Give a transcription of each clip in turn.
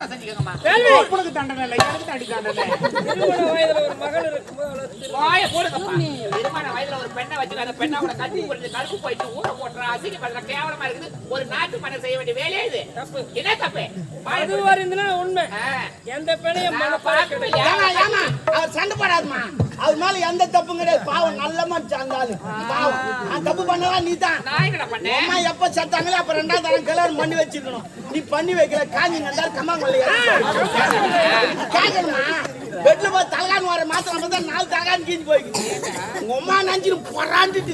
உனக்கு தண்டனை இல்லை, எனக்கு தண்டி தண்டனை. திருமண வயதுல ஒரு மகள் இருக்கும்போது வாயை போடுங்கப்பா. திருமண வயதுல ஒரு பெண்ணை வச்சு அந்த பெண்ணை அவனை கட்டி போட்டு கடுப்பு போயிட்டு ஊற போட்டுறா, அசிங்கப்படுற கேவலமா இருக்குது. ஒரு நாட்டு மன்னர் செய்ய வேண்டிய வேலையே இது. தப்பு. என்ன தப்பு? அது வருதுன்னா உண்மை. எந்த பெண்ணையும் அவர் சண்டை போடாதுமா. அவர் மேல எந்த தப்பும் கிடையாது. பாவம் நல்ல மனுஷன் அந்த ஆளு. பாவம் அந்த தப்பு பண்ணவா நீ தான். நான் என்னடா பண்ணேன்? அம்மா எப்ப செத்தாங்களோ அப்ப ரெண்டாவது தரம் கல்யாணம் பண்ணி வச்சிருக்கணும். நீ பண்ணி வைக்கல, காஞ்சி நந்தாரு கம்மாங்கல்ல கேட்கணுமா? பெட்ல போய் தலகான் வர மாத்திரம் பார்த்தா 4 தலகான் கீஞ்சி போயிருக்கு. உங்க அம்மா நஞ்சிரு பொறாண்டிட்டு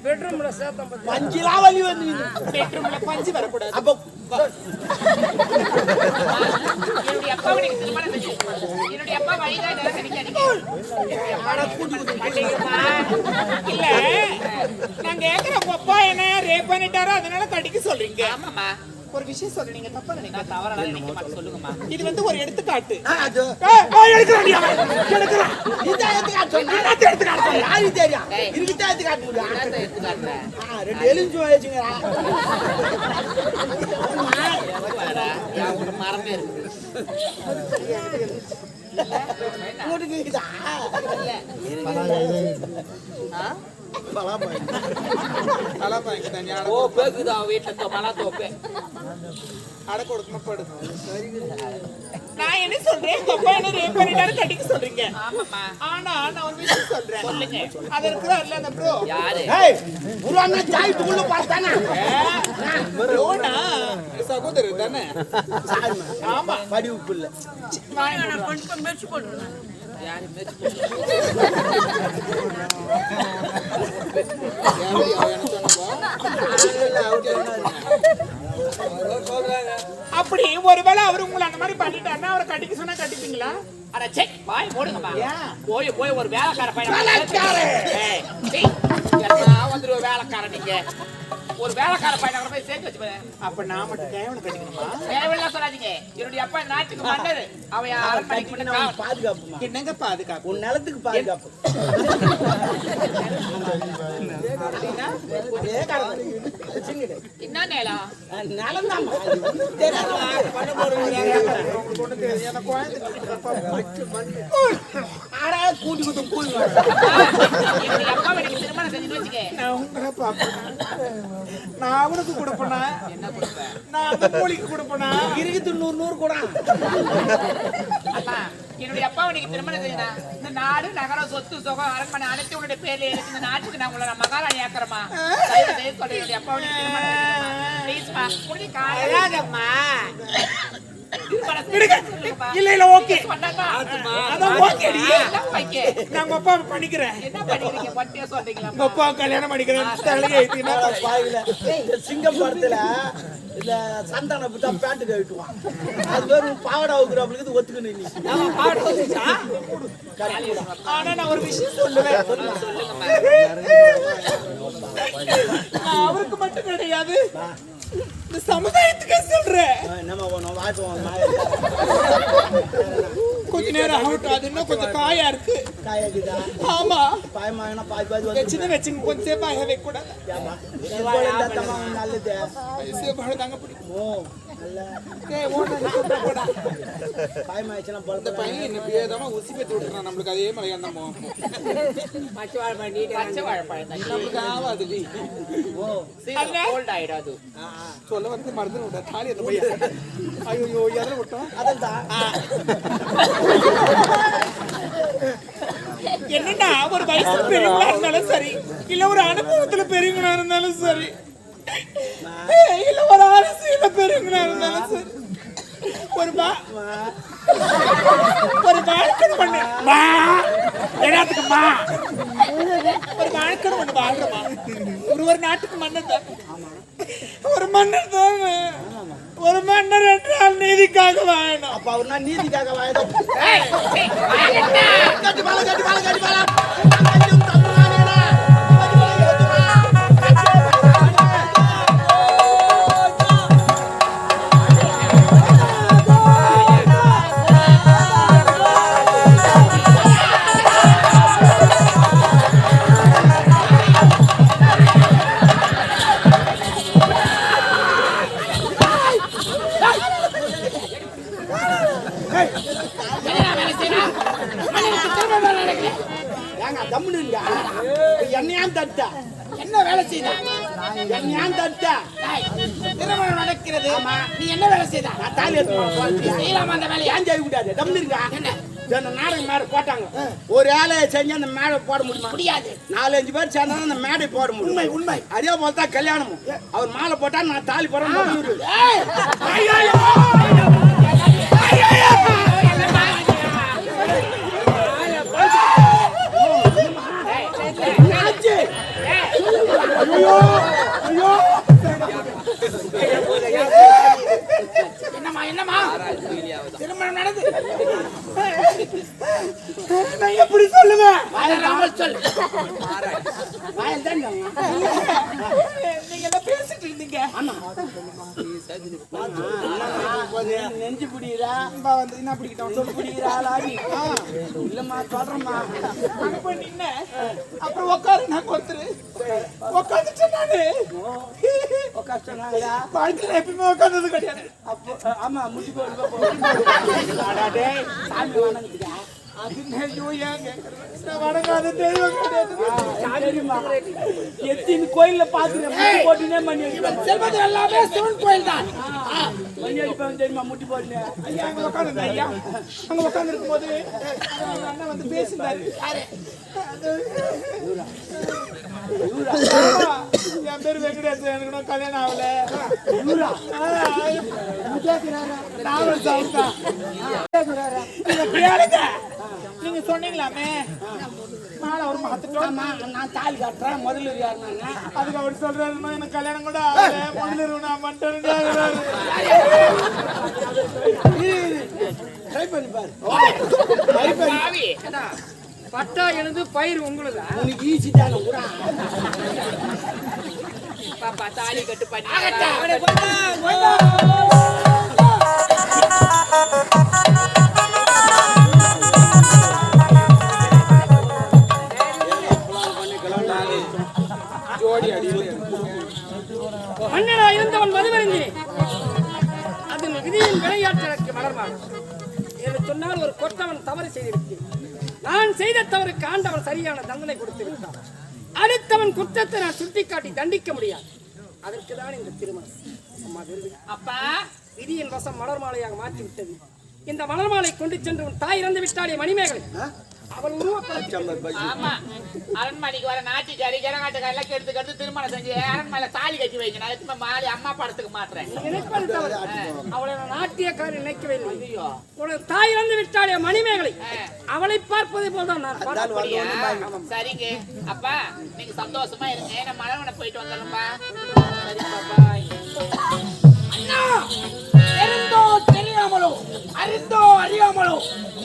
பெட்ரூம்ல சேர்த்தம் பஞ்சிலா வலி வந்து பெட்ரூம்ல பஞ்சு வரக்கூடாது. அப்ப என்னுடைய அப்பா எனக்கு திருமணம் செஞ்சு என்னுடைய அப்பா வழிதான் இல்ல நான் கேக்குற அப்பா என்ன ரேப் பண்ணிட்டாரோ அதனால கடிக்க சொல்றீங்க. ஆமாமா, ஒரு விஷயம் சொல்ல நீங்க தப்பா நினைக்க தவறா நினைக்க மாட்டேன். சொல்லுங்கம்மா. இது வந்து ஒரு எடுத்துக்காட்டு. ரெண்டு எலுமிச்சு வச்சுங்க மரமே இருக்கு. நான் என்ன சொல்றேன், கட்டிக்க சொல்றீங்க. ஆனா நான் ஒரு விஷயம் சொல்றேன். சொல்லுங்க. அது இருக்கிறார்ல அந்த ப்ரோ யாரு? ஒரு அண்ணா சாய்ட்டுக்குள்ள பார்த்தானா? ப்ரோனா சகோதரர் தானே? ஆமா, படி உப்பு இல்ல. நான் கொஞ்சம் மெச்சு போடுறேன். யாரு மெச்சு அப்படி ஒருவேளை அவரு உங்களை அந்த மாதிரி பண்ணிட்டாருன்னா அவரை கட்டிக்க சொன்னா கட்டிப்பீங்களா? அட சே, வாய் போடுங்கம்மா. போய் போய் ஒரு வேலைக்கார பையன் வந்துரு. வேலைக்காரன் நீங்க ஒரு வேலைக்கார பையனை போய் சேர்த்து வச்சுப்பேன். அப்ப நான் மட்டும் தேவனை கட்டிக்கணுமா? தேவையெல்லாம் சொல்லாதீங்க. என்னுடைய அப்பா நாட்டுக்கு மன்னர். அவன் பாதுகாப்பு. என்னங்க பாதுகாப்பு? உன் நிலத்துக்கு பாதுகாப்பு. என்ன நேலம்? நிலம் தான் கூட்டி குத்து கூலி. திருமணம் செஞ்சு வச்சுக்க. நான் அவனுக்கு கொடுப்பேனா? என்ன கொடுப்பேன்? நான் அந்த கூலிக்கு கொடுப்பேனா? இருக்குது 100 கூட. என்னுடைய அப்பா உனக்கு திருமணம் செய்யனா இந்த நாடு நகரம் சொத்து சுகம் அரண்மனை அனைத்து உன்னுடைய பேர்ல இருக்கு. இந்த நாட்டுக்கு நான் உங்களை மகாராணி ஆக்குறமா. என்னுடைய அப்பா உனக்கு இல்ல இல்ல ஓகே நாங்க அப்பா பண்ணிக்கிறேன். என்ன பண்ணிக்கிறீங்க? பட்டியா சொல்றீங்களா? அப்பா கல்யாணம் பண்ணிக்கிறேன். சிங்கம் படத்துல இந்த சந்தான புத்தா பேண்ட் கட்டுவான். அது வெறும் பாவடா ஊக்குறாப்புக்கு ஒத்துக்கணும். ஆனா நான் ஒரு விஷயம் சொல்லுவேன். சொல்லுங்க. அவருக்கு மட்டும் கிடையாது, இந்த சமுதாயத்துக்கு சொல்றேன். கொஞ்ச நேரம் ஆகட்டும். அது இன்னும் கொஞ்சம் காயா இருக்கு. ஆமா, சின்ன வச்சுங்க. கொஞ்சம் சேப்பா வைக்க கூடாது. நல்லது தாங்க பிடிக்கும். ஊசி பெற்று விட்டுறான் நம்மளுக்கு. அதே மாதிரி சொல்ல வந்து மருந்து விட தாலி அந்த பையன். ஐயோ எதில் விட்டோம். என்னன்னா ஒரு வயசு பெரியவங்களா இருந்தாலும் சரி, இல்ல ஒரு அனுபவத்துல பெரியவங்களா இருந்தாலும் சரி, இல்ல ஒரு அரசியல பெரியவங்களா இருந்தாலும் சரி, ஒரு வாழ்க்கை பண்ணு என்னத்துக்குமா ஒரு வாழ்க்கை ஒண்ணு வாழ்றமா. ஒரு நாட்டுக்கு மன்னர் தான். ஒரு மன்னர் தான். ஒரு மன்னர் என்றால் நீதிக்காக வாழணும். அப்ப அவர் நான் நீதிக்காக வாழணும். என்னையான் தட்ட என்ன வேலை செய்த? என்னையான் தட்ட திருமணம் நடக்கிறது. நீ என்ன வேலை செய்த? நான் தாலி எடுத்து செய்யலாமா அந்த வேலையை? ஏன் செய்ய கூடாது தம்பிருக்கா என்ன இந்த நாடகம் மேடை போட்டாங்க ஒரு வேலையை செஞ்சு அந்த மேடை போட முடியுமா? முடியாது. 4-5 பேர் சேர்ந்தா அந்த மேடை போட முடியும். உண்மை உண்மை. அதே போல தான் கல்யாணமும் அவர் மாலை போட்டா நான் தாலி போறேன். ஏய், ஐயோ, ஐயோ, என்னம்மா என்னம்மா திருமணம் நடந்து நான் எப்படி சொல்லுவேன்? வாயால் சொல்லு. வாயில் தான் நீங்க என்ன பேசிட்டு இருந்தீங்க? நெஞ்சு பிடிக்கிறா வந்து என்ன பிடிக்கிட்டோம் சொல்லு. பிடிக்கிறா லாரி இல்லம்மா சொல்றேம்மா. அப்ப நின்ன அப்புறம் உட்காரு. நான் கொடுத்துரு உட்காந்துட்டேன். நானு கஷ்டம்னாங்களா வாழ்க்கையில எப்பயுமே உட்காந்தது கிடையாது. அப்போ ஆமா முடி போட்டு சாமி வணங்குதுக்கா. அது ஐயோ ஏன் கேக்குறேன்? நான் வணங்காத தெய்வம் கிடையாது. தெரியுமா எத்தின் கோயில்ல பாத்துறேன் முடி போட்டுனே மணி அடிப்பேன். செல்வது எல்லாமே சிவன் கோயில் தான். மணி அடிப்பேன் தெரியுமா முடி போட்டுனே. ஐயா அங்க உட்காந்து ஐயா அங்க உட்காந்து இருக்கும் போது அண்ணன் வந்து பேசினாரு. யாரு? என் பேரு வெங்கடேசன். எனக்கு இன்னும் கல்யாணம் ஆகல. நாவல் சாப்பிட்டா நீங்க சொன்னீங்களாமே மாலை ஒரு மாத்துட்டோம். நான் தாலி கட்டுறேன் முதல்ல யாருன்னா அதுக்கு அவர் சொல்றாரு எனக்கு கல்யாணம் கூட ஆகல. முதல்ல நான் மட்டும் ட்ரை பண்ணி பாரு. பட்டா எனது பயிர் உங்களுக்கு உனக்கு ஈஸி தானே கூட. பாப்பா தாலி கட்டு பண்ணி மன்னனா இருந்தவன் மதுவருந்தி அதன் விதியின் விளையாட்டு வளர்வான் என்று சொன்னால் ஒரு கொற்றவன் தவறு செய்திருக்கிறேன். நான் செய்த தவறுக்கு ஆண்டவன் சரியான தண்டனை கொடுத்து விட்டான். அடுத்தவன் குற்றத்தை நான் சுட்டிக்காட்டி தண்டிக்க முடியாது. அதற்கு தான் இந்த திருமணம். அம்மா அப்பா விதியின் வசம் மலர் மாலையாக மாற்றி விட்டது. இந்த மலர் மாலை கொண்டு சென்று உன் தாய் இறந்து விட்டாலே மணிமேகலை அவள் ஆமா அரண்மனைக்கு வர நாட்டுக்காரி ஜனநாட்டுக்காரி எல்லாம் கெடுத்து திருமணம் செஞ்சு அரண்மனை தாலி கட்டி வைங்க. நான் மாறி அம்மா படத்துக்கு மாத்துறேன். அவளை நாட்டியக்காரி நினைக்கவில்லை. உனது தாய் இறந்து விட்டாலே மணிமேகலை அவளை பார்ப்பதை போல்தான் நான் பார்க்கிறேன். சரிங்க அப்பா நீங்க சந்தோஷமா இருங்க. நான் மலவனை போயிட்டு வந்துடுறேன்பா. தெரிந்தோ தெரியாமலோ அறிந்தோ அறியாமலோ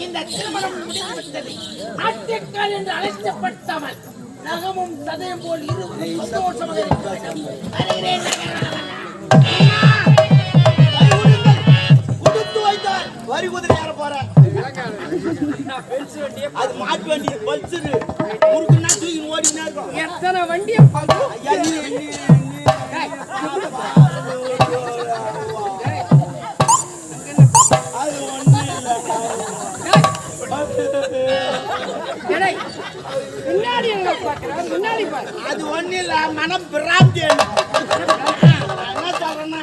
இந்த திருமணம் முடிந்துவிட்டது. நாட்டியக்காரி என்று அழைக்கப்பட்டவன் நகமும் சதயம் போல் இருவரும் சந்தோஷமாக இருக்கிறேன். கொடுத்து வைத்தார் வரி குதிரை ஏற போற அது மாட்டு வண்டி பல்சரு முறுக்குன்னா தூக்கி ஓடினா இருக்கும். எத்தனை வண்டியை அது ஒண்ணு இல்ல. பின்னாடி முன்னாடி பாரு. அது ஒண்ணு இல்ல மனம் பிராந்தி. என்ன சொல்றேன்னா